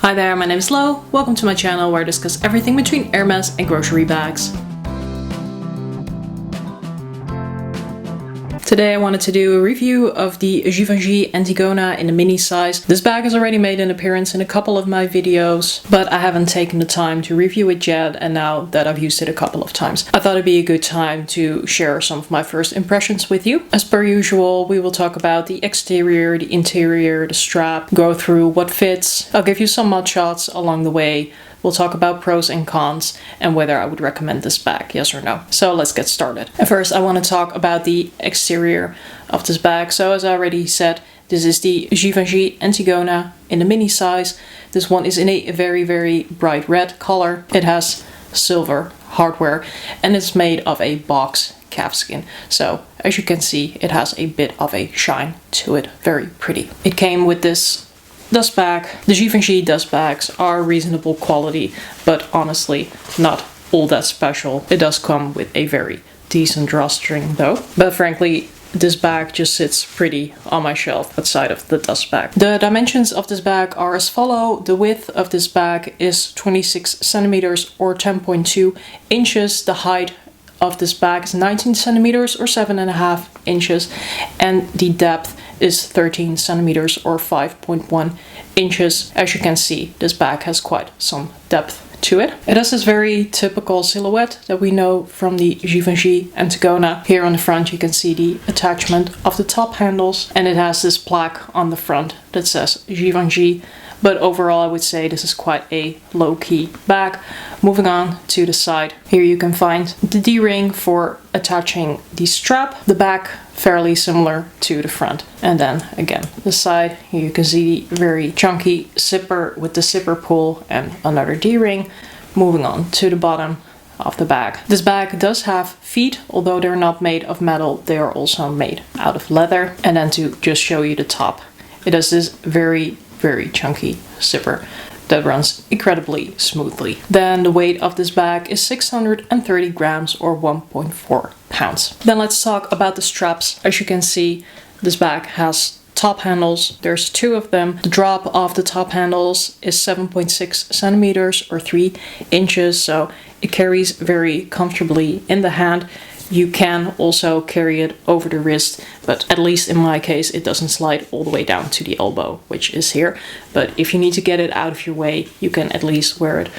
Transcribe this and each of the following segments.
Hi there, my name is Lo. Welcome to my channel where I discuss everything between Hermes and grocery bags. Today I wanted to do a review of the Givenchy Antigona in the mini size. This bag has already made an appearance in a couple of my videos, but I haven't taken the time to review it yet, and now that I've used it a couple of times, I thought it'd be a good time to share some of my first impressions with you. As per usual, we will talk about the exterior, the interior, the strap, go through what fits. I'll give you some mud shots along the way. We'll talk about pros and cons and whether I would recommend this bag, yes or no. So let's get started. At first, I want to talk about the exterior of this bag. So as I already said, this is the Givenchy Antigona in the mini size. This one is in a very, very bright red color. It has silver hardware and it's made of a box calfskin. So as you can see, it has a bit of a shine to it. Very pretty. It came with this dust bag. The Givenchy dust bags are reasonable quality, but honestly not all that special. It does come with a very decent drawstring though. But frankly, this bag just sits pretty on my shelf outside of the dust bag. The dimensions of this bag are as follow. The width of this bag is 26 centimeters or 10.2 inches. The height of this bag is 19 centimeters or 7.5 inches, and the depth is 13 centimeters or 5.1 inches. As you can see, this bag has quite some depth to it. It has this very typical silhouette that we know from the Givenchy Antigona. Here on the front you can see the attachment of the top handles, and it has this plaque on the front that says Givenchy. But overall I would say this is quite a low-key bag. Moving on to the side, here you can find the D-ring for attaching the strap. The back fairly similar to the front. And then again, the side, here you can see the very chunky zipper with the zipper pull and another D-ring. Moving on to the bottom of the bag. This bag does have feet, although they're not made of metal, they are also made out of leather. And then to just show you the top, it has this very chunky zipper that runs incredibly smoothly. Then the weight of this bag is 630 grams or 1.4 pounds. Then let's talk about the straps. As you can see, this bag has top handles. There's two of them. The drop of the top handles is 7.6 centimeters or 3 inches, so it carries very comfortably in the hand. You can also carry it over the wrist, but at least in my case it doesn't slide all the way down to the elbow, which is here. But if you need to get it out of your way, you can at least wear it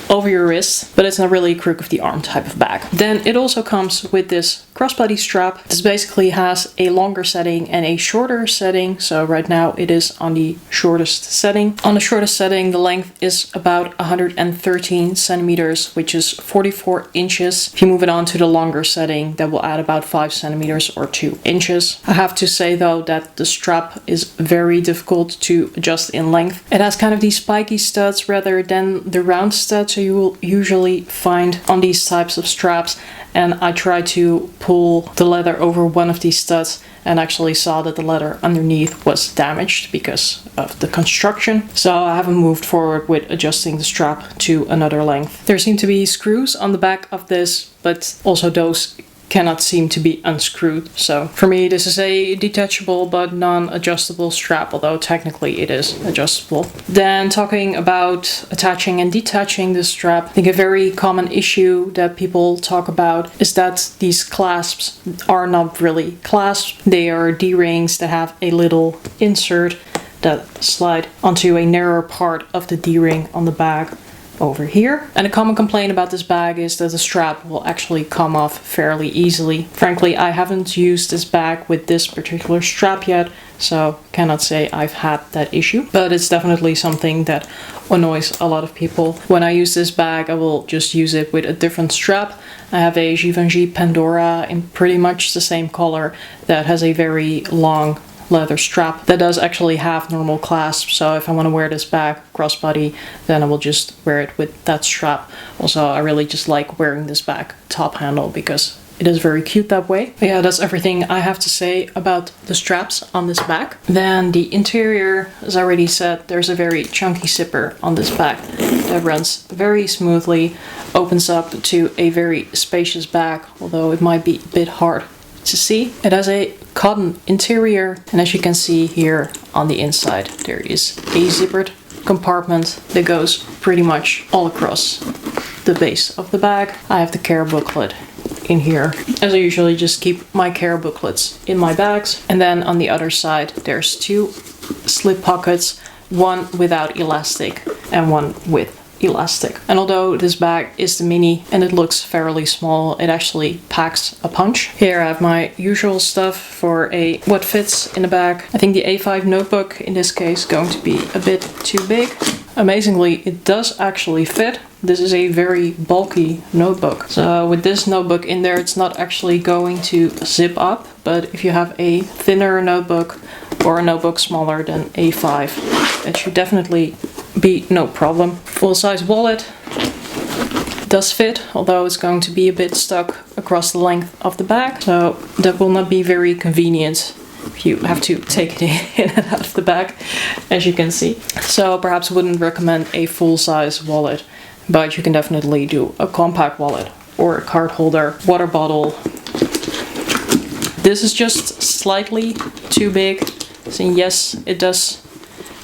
over your wrist, but it's not really a crook of the arm type of bag. Then it also comes with this crossbody strap. This basically has a longer setting and a shorter setting. So right now it is on the shortest setting. On the shortest setting, the length is about 113 centimeters, which is 44 inches. If you move it on to the longer setting, that will add about 5 centimeters or 2 inches. I have to say though that the strap is very difficult to adjust in length. It has kind of these spiky studs rather than the round studs so you will usually find on these types of straps, and I tried to pull the leather over one of these studs and actually saw that the leather underneath was damaged because of the construction. So I haven't moved forward with adjusting the strap to another length. There seem to be screws on the back of this, but also those cannot seem to be unscrewed. So for me this is a detachable but non-adjustable strap, although technically it is adjustable. Then talking about attaching and detaching this strap, I think a very common issue that people talk about is that these clasps are not really clasps. They are D-rings that have a little insert that slide onto a narrower part of the D-ring on the bag over here. And a common complaint about this bag is that the strap will actually come off fairly easily. Frankly, I haven't used this bag with this particular strap yet, so cannot say I've had that issue, but it's definitely something that annoys a lot of people. When I use this bag, I will just use it with a different strap. I have a Givenchy Pandora in pretty much the same color that has a very long leather strap that does actually have normal clasps, so if I want to wear this bag crossbody, then I will just wear it with that strap. Also, I really just like wearing this bag top handle because it is very cute that way. But yeah, that's everything I have to say about the straps on this bag. Then the interior, as I already said, there's a very chunky zipper on this bag that runs very smoothly, opens up to a very spacious bag, although it might be a bit hard to see. It has a cotton interior, and as you can see here on the inside there is a zippered compartment that goes pretty much all across the base of the bag. I have the care booklet in here, as I usually just keep my care booklets in my bags. And then on the other side there's two slip pockets, one without elastic and one with elastic. And although this bag is the mini and it looks fairly small, it actually packs a punch. Here I have my usual stuff for what fits in the bag. I think the A5 notebook in this case is going to be a bit too big. Amazingly, it does actually fit. This is a very bulky notebook. So with this notebook in there, it's not actually going to zip up, but if you have a thinner notebook or a notebook smaller than A5, it should definitely be no problem. Full-size wallet does fit, although it's going to be a bit stuck across the length of the bag, so that will not be very convenient if you have to take it in and out of the bag, as you can see. So perhaps I wouldn't recommend a full-size wallet, but you can definitely do a compact wallet or a card holder, water bottle. This is just slightly too big. So yes, it does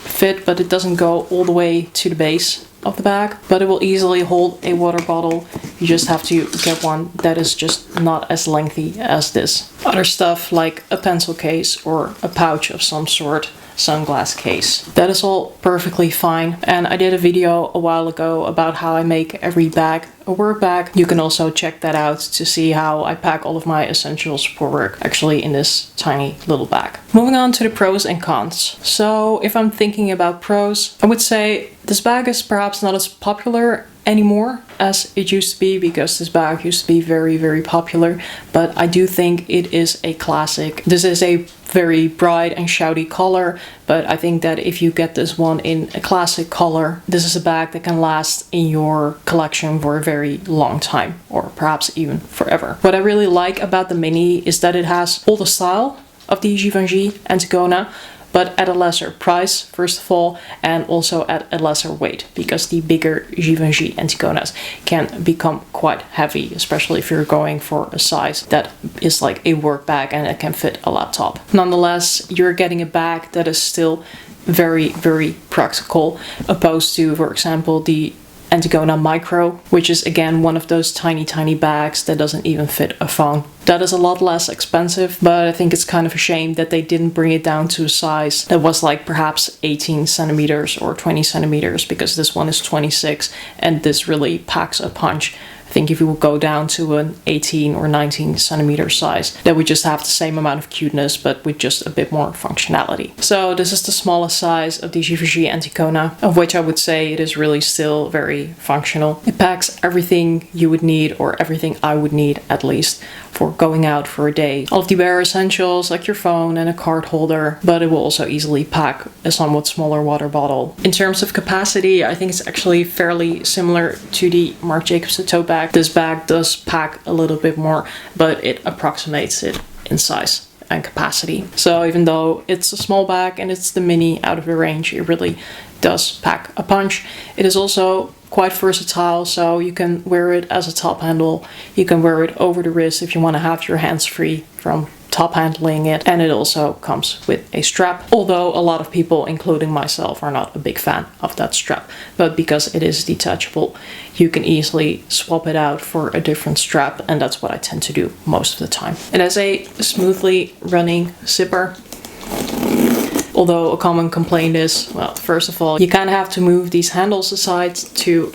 fit, but it doesn't go all the way to the base of the bag, but it will easily hold a water bottle. You just have to get one that is just not as lengthy as this. Other stuff like a pencil case or a pouch of some sort, sunglass case, that is all perfectly fine. And I did a video a while ago about how I make every bag a work bag. You can also check that out to see how I pack all of my essentials for work actually in this tiny little bag. Moving on to the pros and cons. So if I'm thinking about pros, I would say this bag is perhaps not as popular anymore as it used to be, because this bag used to be very, very popular, but I do think it is a classic. This is a very bright and shouty color, but I think that if you get this one in a classic color, this is a bag that can last in your collection for a very long time, or perhaps even forever. What I really like about the mini is that it has all the style of the Givenchy Antigona, but at a lesser price, first of all, and also at a lesser weight, because the bigger Givenchy Antigonas can become quite heavy, especially if you're going for a size that is like a work bag and it can fit a laptop. Nonetheless, you're getting a bag that is still very, very practical, opposed to, for example, the Antigona Micro, which is again one of those tiny bags that doesn't even fit a phone. That is a lot less expensive, but I think it's kind of a shame that they didn't bring it down to a size that was like perhaps 18 centimeters or 20 centimeters, because this one is 26 and this really packs a punch. I think if you would go down to an 18 or 19 centimeter size, that would just have the same amount of cuteness, but with just a bit more functionality. So this is the smallest size of the Givenchy Antigona, of which I would say it is really still very functional. It packs everything you would need, or everything I would need at least, for going out for a day. All of the bare essentials like your phone and a card holder, but it will also easily pack a somewhat smaller water bottle. In terms of capacity, I think it's actually fairly similar to the Marc Jacobs tote bag. This bag does pack a little bit more, but it approximates it in size and capacity. So even though it's a small bag and it's the mini out of the range, it really does pack a punch. It is also quite versatile, so you can wear it as a top handle, you can wear it over the wrist if you want to have your hands free from top handling it, and it also comes with a strap, although a lot of people, including myself, are not a big fan of that strap. But because it is detachable, you can easily swap it out for a different strap, and that's what I tend to do most of the time. It has a smoothly running zipper, although a common complaint is, well, first of all, you kind of have to move these handles aside to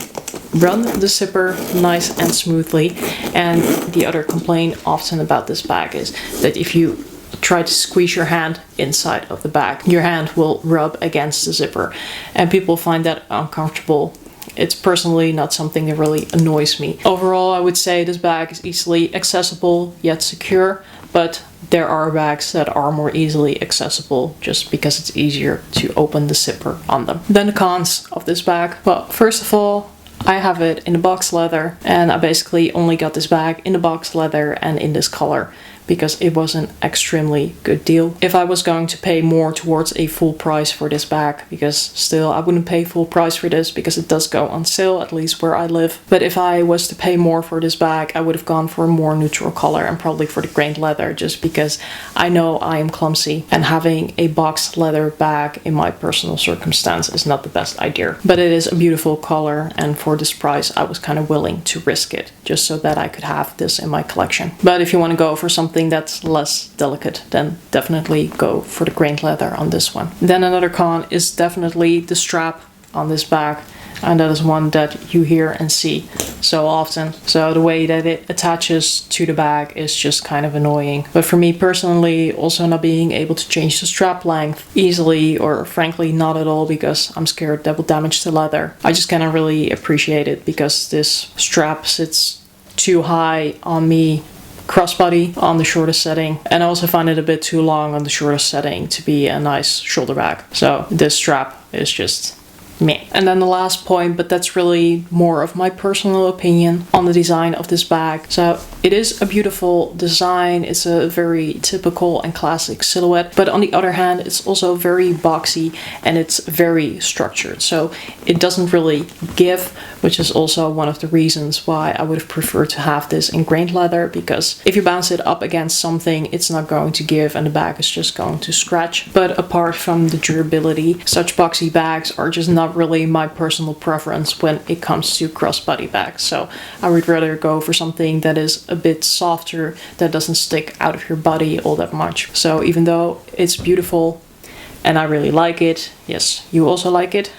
run the zipper nice and smoothly. And the other complaint often about this bag is that if you try to squeeze your hand inside of the bag, your hand will rub against the zipper, and people find that uncomfortable. It's personally not something that really annoys me. Overall, I would say this bag is easily accessible yet secure, but there are bags that are more easily accessible just because it's easier to open the zipper on them. Then the cons of this bag. Well, first of all, I have it in the box leather, and I basically only got this bag in the box leather and in this color because it was an extremely good deal. If I was going to pay more towards a full price for this bag, because still I wouldn't pay full price for this because it does go on sale, at least where I live. But if I was to pay more for this bag, I would have gone for a more neutral color and probably for the grained leather, just because I know I am clumsy and having a boxed leather bag in my personal circumstance is not the best idea. But it is a beautiful color, and for this price I was kind of willing to risk it just so that I could have this in my collection. But if you want to go for something that's less delicate, then definitely go for the grained leather on this one. Then another con is definitely the strap on this bag, and that is one that you hear and see so often. So the way that it attaches to the bag is just kind of annoying. But for me personally, also not being able to change the strap length easily, or frankly not at all, because I'm scared that will damage the leather, I just cannot really appreciate it because this strap sits too high on me crossbody on the shortest setting, and I also find it a bit too long on the shortest setting to be a nice shoulder bag. So this strap is just meh. And then the last point, but that's really more of my personal opinion on the design of this bag. So it is a beautiful design, it's a very typical and classic silhouette, but on the other hand it's also very boxy and it's very structured, so it doesn't really give, which is also one of the reasons why I would have preferred to have this in grained leather, because if you bounce it up against something it's not going to give and the bag is just going to scratch. But apart from the durability, such boxy bags are just not really my personal preference when it comes to crossbody bags. So I would rather go for something that is a bit softer, that doesn't stick out of your body all that much. So even though it's beautiful and I really like it, yes, you also like it.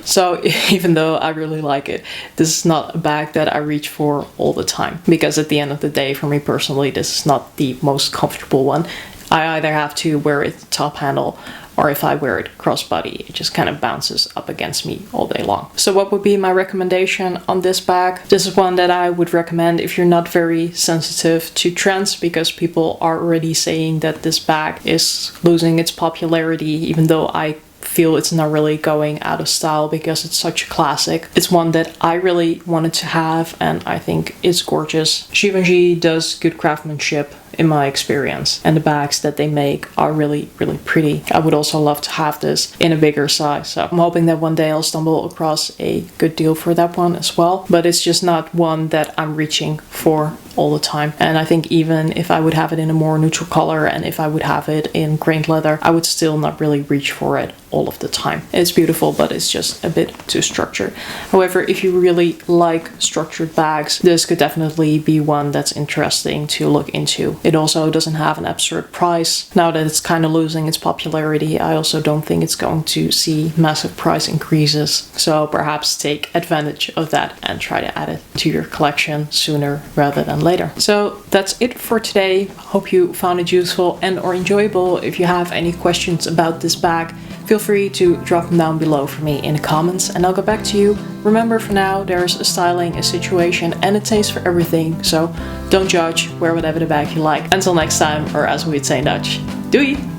So even though I really like it, this is not a bag that I reach for all the time, because at the end of the day, for me personally, this is not the most comfortable one. I either have to wear it top handle, or if I wear it crossbody, it just kind of bounces up against me all day long. So what would be my recommendation on this bag? This is one that I would recommend if you're not very sensitive to trends, because people are already saying that this bag is losing its popularity, even though I feel it's not really going out of style because it's such a classic. It's one that I really wanted to have and I think it's gorgeous. Givenchy does good craftsmanship in my experience, and the bags that they make are really, really pretty. I would also love to have this in a bigger size, so I'm hoping that one day I'll stumble across a good deal for that one as well. But it's just not one that I'm reaching for all the time, and I think even if I would have it in a more neutral color and if I would have it in grained leather, I would still not really reach for it all of the time. It's beautiful, but it's just a bit too structured. However, if you really like structured bags, this could definitely be one that's interesting to look into. It also doesn't have an absurd price. Now that it's kind of losing its popularity, I also don't think it's going to see massive price increases. So perhaps take advantage of that and try to add it to your collection sooner rather than later. So that's it for today. Hope you found it useful and or enjoyable. If you have any questions about this bag, feel free to drop them down below for me in the comments and I'll get back to you. Remember, for now, there's a styling, a situation, and a taste for everything, so don't judge, wear whatever the bag you like. Until next time, or as we'd say in Dutch, doei!